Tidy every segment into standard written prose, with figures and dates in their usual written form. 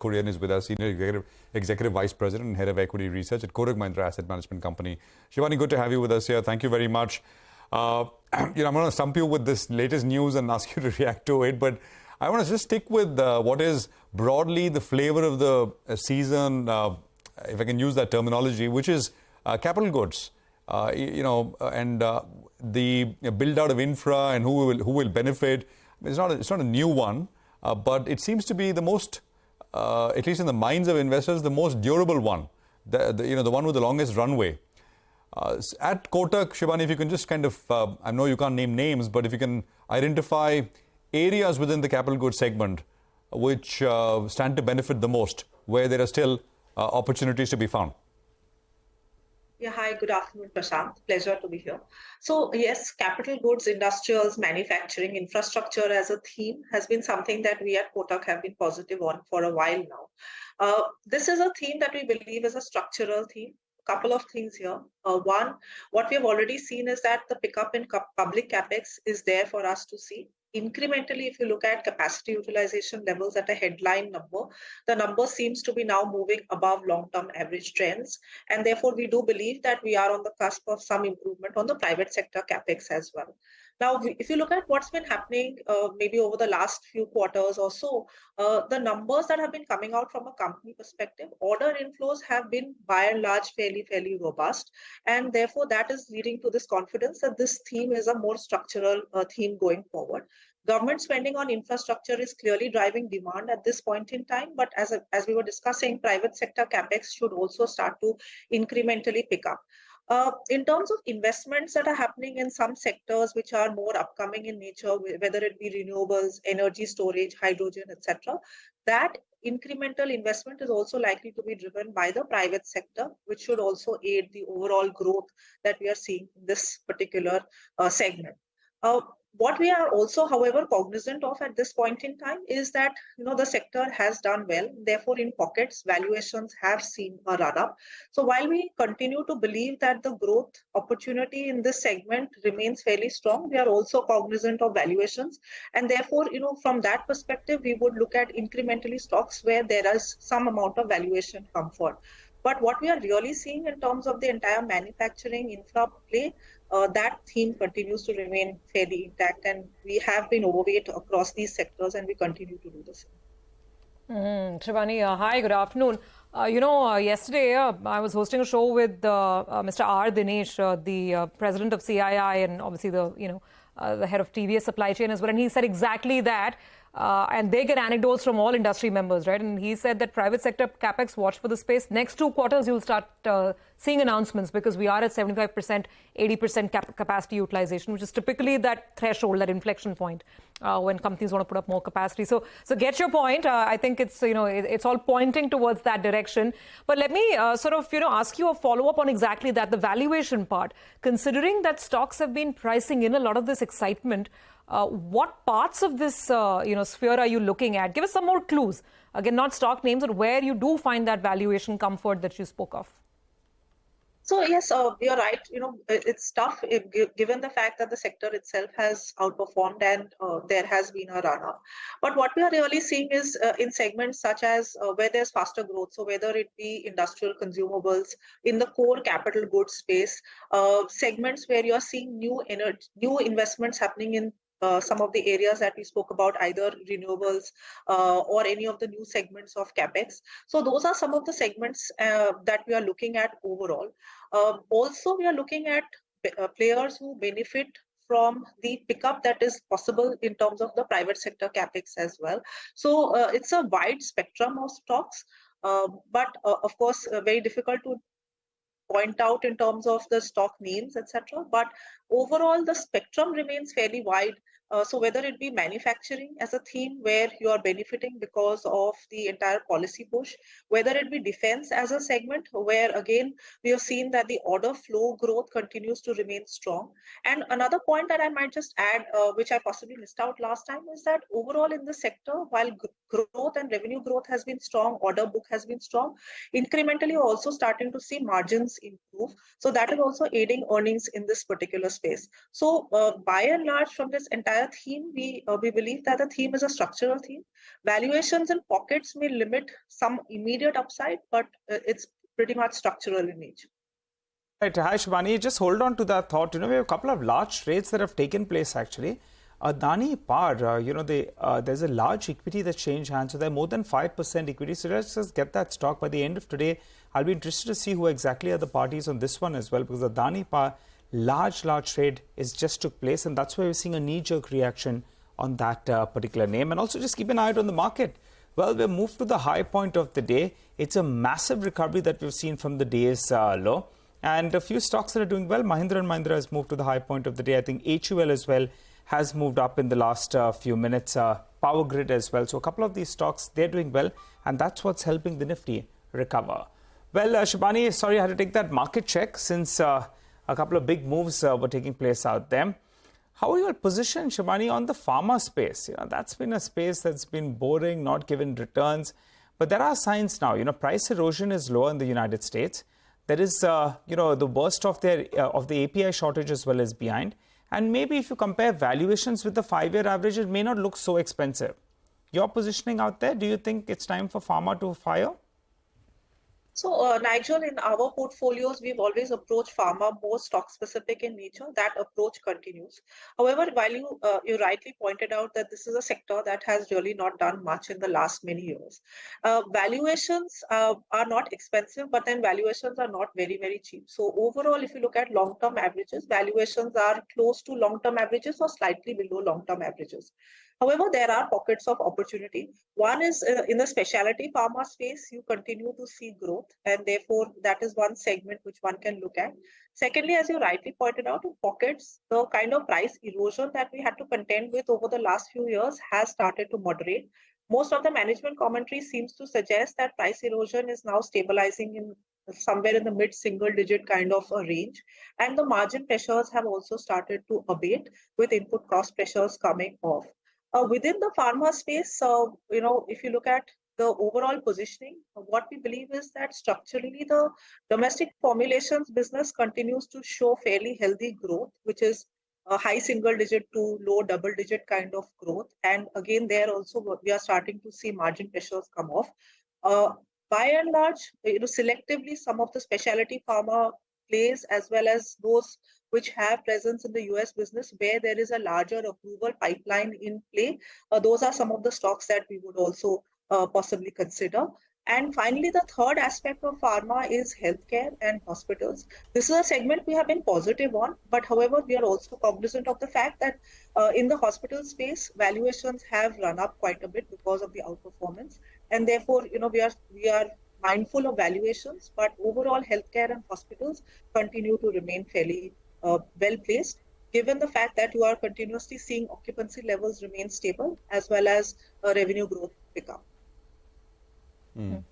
Kurian is with us, Senior Executive Vice President and Head of Equity Research at Kotak Mahindra Asset Management Company. Shibani, good to have you with us here. Thank you very much. I'm going to stump you with this latest news and ask you to react to it, but I want to just stick with what is broadly the flavor of the season, if I can use that terminology, which is capital goods. And the build out of infra and who will benefit. It's not a new one, but it seems to be the most, at least in the minds of investors, the most durable one. The one with the longest runway. At Kotak, Shibani, if you can just kind of, I know you can't name names, but if you can identify areas within the capital goods segment which stand to benefit the most, where there are still opportunities to be found. Yeah, hi, good afternoon, Prashant. Pleasure to be here. So yes, capital goods, industrials, manufacturing, infrastructure as a theme has been something that we at Kotak have been positive on for a while now. This is a theme that we believe is a structural theme. Couple of things here. One, what we have already seen is that the pickup in public capex is there for us to see. Incrementally, if you look at capacity utilization levels at a headline number, the number seems to be now moving above long-term average trends. And therefore, we do believe that we are on the cusp of some improvement on the private sector capex as well. Now, if you look at what's been happening maybe over the last few quarters or so, the numbers that have been coming out from a company perspective, order inflows have been by and large fairly robust. And therefore, that is leading to this confidence that this theme is a more structural theme going forward. Government spending on infrastructure is clearly driving demand at this point in time. But as we were discussing, private sector capex should also start to incrementally pick up. In terms of investments that are happening in some sectors which are more upcoming in nature, whether it be renewables, energy storage, hydrogen, etc., that incremental investment is also likely to be driven by the private sector, which should also aid the overall growth that we are seeing in this particular segment. What we are also, however, cognizant of at this point in time is that the sector has done well. Therefore, in pockets, valuations have seen a run-up. So while we continue to believe that the growth opportunity in this segment remains fairly strong, we are also cognizant of valuations. And therefore, from that perspective, we would look at incrementally stocks where there is some amount of valuation comfort. But what we are really seeing in terms of the entire manufacturing infra play, that theme continues to remain fairly intact, and we have been overweight across these sectors, and we continue to do the same. Shibani, hi, good afternoon. Yesterday I was hosting a show with Mr. R. Dinesh, the president of CII, and obviously the head of TVS supply chain as well, and he said exactly that. And they get anecdotes from all industry members, right? And he said that private sector capex, watch for the space. Next 2 quarters, you'll start seeing announcements because we are at 75%, 80% capacity utilization, which is typically that threshold, that inflection point when companies want to put up more capacity. So get your point. I think it's it's all pointing towards that direction. But let me ask you a follow-up on exactly that, the valuation part. Considering that stocks have been pricing in a lot of this excitement, what parts of this sphere are you looking at? Give us some more clues. Again, not stock names, but where you do find that valuation comfort that you spoke of. So yes, you're right. It's tough given the fact that the sector itself has outperformed and there has been a run-up. But what we are really seeing is in segments such as where there's faster growth, so whether it be industrial consumables, in the core capital goods space, segments where you're seeing new investments happening in some of the areas that we spoke about, either renewables or any of the new segments of capex. So those are some of the segments that we are looking at overall. Also, we are looking at players who benefit from the pickup that is possible in terms of the private sector capex as well. So it's a wide spectrum of stocks, but of course, very difficult to point out in terms of the stock names, etc. But overall, the spectrum remains fairly wide. So whether it be manufacturing as a theme where you are benefiting because of the entire policy push, whether it be defense as a segment where again we have seen that the order flow growth continues to remain strong. And another point that I might just add, which I possibly missed out last time, is that overall in the sector, while growth and revenue growth has been strong, order book has been strong, incrementally also starting to see margins improve. So that is also aiding earnings in this particular space. So by and large, from this entire entire theme, we believe that the theme is a structural theme. Valuations in pockets may limit some immediate upside, but it's pretty much structural in nature. Right. Hi, Shibani. Just hold on to that thought. We have a couple of large trades that have taken place, actually. Adani Power, there's a large equity that changed hands. So they're more than 5% equity. So let's just get that stock by the end of today. I'll be interested to see who exactly are the parties on this one as well, because Adani Power, large trade is just took place. And that's why we're seeing a knee-jerk reaction on that particular name. And also just keep an eye out on the market. Well, we've moved to the high point of the day. It's a massive recovery that we've seen from the day's low. And a few stocks that are doing well. Mahindra & Mahindra has moved to the high point of the day. I think HUL as well has moved up in the last few minutes. Power Grid as well. So a couple of these stocks, they're doing well. And that's what's helping the Nifty recover. Well, Shibani, sorry I had to take that market check since a couple of big moves were taking place out there. How are you positioned, Shibani, on the pharma space? That's been a space that's been boring, not given returns. But there are signs now. Price erosion is lower in the United States. There is, the worst of the API shortage as well as behind. And maybe if you compare valuations with the 5-year average, it may not look so expensive. Your positioning out there, do you think it's time for pharma to fire? So, Nigel, in our portfolios, we've always approached pharma more stock-specific in nature. That approach continues. However, while you rightly pointed out that this is a sector that has really not done much in the last many years. Valuations are not expensive, but then valuations are not very, very cheap. So overall, if you look at long-term averages, valuations are close to long-term averages or slightly below long-term averages. However, there are pockets of opportunity. One is in the specialty pharma space, you continue to see growth, and therefore that is one segment which one can look at. Secondly, as you rightly pointed out, in pockets, the kind of price erosion that we had to contend with over the last few years has started to moderate. Most of the management commentary seems to suggest that price erosion is now stabilizing in somewhere in the mid-single digit kind of a range. And the margin pressures have also started to abate with input cost pressures coming off. Within the pharma space, if you look at the overall positioning, what we believe is that structurally the domestic formulations business continues to show fairly healthy growth, which is a high single digit to low double digit kind of growth. And again, there also we are starting to see margin pressures come off. By and large, selectively some of the specialty pharma plays as well as those which have presence in the US business where there is a larger approval pipeline in play. Those are some of the stocks that we would also possibly consider. And finally, the third aspect of pharma is healthcare and hospitals. This is a segment we have been positive on, but however, we are also cognizant of the fact that in the hospital space, valuations have run up quite a bit because of the outperformance. And therefore, we are mindful of valuations, but overall healthcare and hospitals continue to remain fairly well-placed, given the fact that you are continuously seeing occupancy levels remain stable as well as revenue growth pick up. In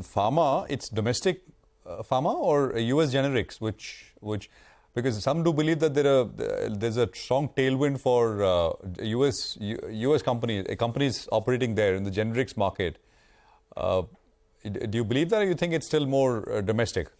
pharma, it's domestic pharma or US generics, which because some do believe that there's a strong tailwind for US companies operating there in the generics market. Do you believe that, or you think it's still more domestic?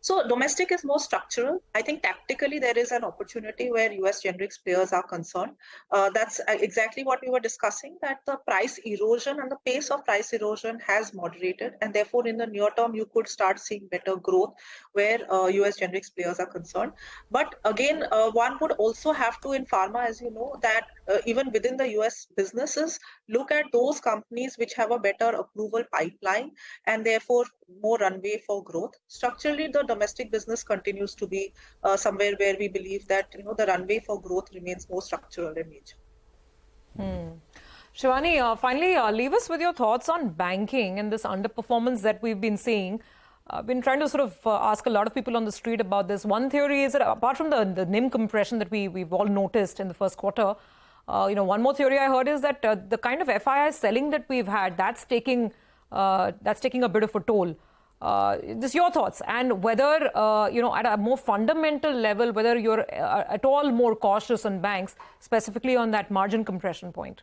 So domestic is more structural. I think tactically there is an opportunity where US generics players are concerned. That's exactly what we were discussing, that the price erosion and the pace of price erosion has moderated. And therefore, in the near term, you could start seeing better growth where US generics players are concerned. But again, one would also have to, in pharma, as you know, that even within the US businesses, look at those companies which have a better approval pipeline and therefore more runway for growth. Structurally, the domestic business continues to be somewhere where we believe that the runway for growth remains more structural in nature. Shibani, finally, leave us with your thoughts on banking and this underperformance that we've been seeing. I've been trying to sort of ask a lot of people on the street about this. One theory is that apart from the NIM compression that we've all noticed in the first quarter, one more theory I heard is that the kind of FII selling that we've had, that's taking a bit of a toll. Just your thoughts, and whether, at a more fundamental level, whether you're at all more cautious on banks, specifically on that margin compression point.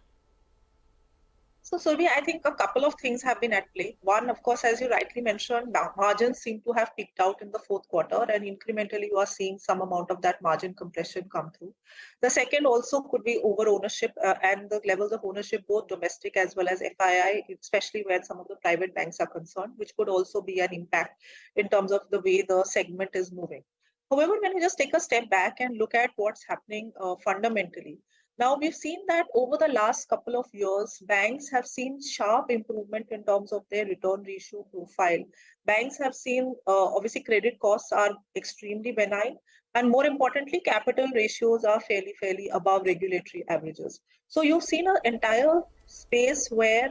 So, Surabhi, I think a couple of things have been at play. One, of course, as you rightly mentioned, margins seem to have peaked out in the fourth quarter, and incrementally you are seeing some amount of that margin compression come through. The second also could be over ownership and the levels of ownership, both domestic as well as FII, especially where some of the private banks are concerned, which could also be an impact in terms of the way the segment is moving. However, when we just take a step back and look at what's happening fundamentally, now, we've seen that over the last couple of years, banks have seen sharp improvement in terms of their return ratio profile. Banks have seen, obviously, credit costs are extremely benign. And more importantly, capital ratios are fairly above regulatory averages. So you've seen an entire space where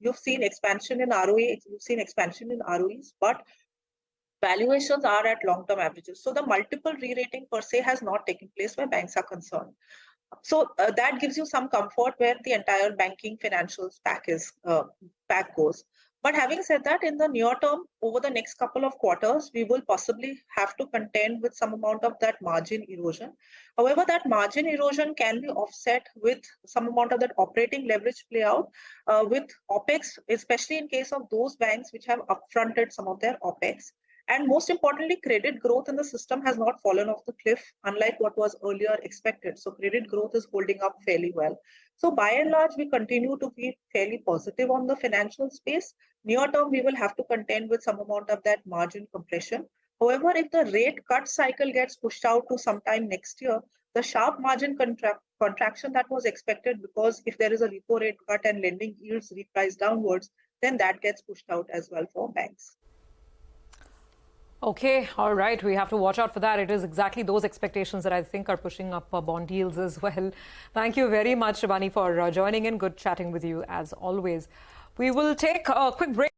you've seen expansion in ROE, you've seen expansion in ROEs, but valuations are at long-term averages. So the multiple re-rating per se has not taken place where banks are concerned. So that gives you some comfort where the entire banking financials pack goes. But having said that, in the near term, over the next couple of quarters, we will possibly have to contend with some amount of that margin erosion. However, that margin erosion can be offset with some amount of that operating leverage play out with OPEX, especially in case of those banks which have upfronted some of their OPEX. And most importantly, credit growth in the system has not fallen off the cliff, unlike what was earlier expected. So credit growth is holding up fairly well. So by and large, we continue to be fairly positive on the financial space. Near term, we will have to contend with some amount of that margin compression. However, if the rate cut cycle gets pushed out to sometime next year, the sharp margin contraction that was expected, because if there is a repo rate cut and lending yields reprice downwards, then that gets pushed out as well for banks. Okay, all right. We have to watch out for that. It is exactly those expectations that I think are pushing up bond yields as well. Thank you very much, Shibani, for joining in. Good chatting with you as always. We will take a quick break.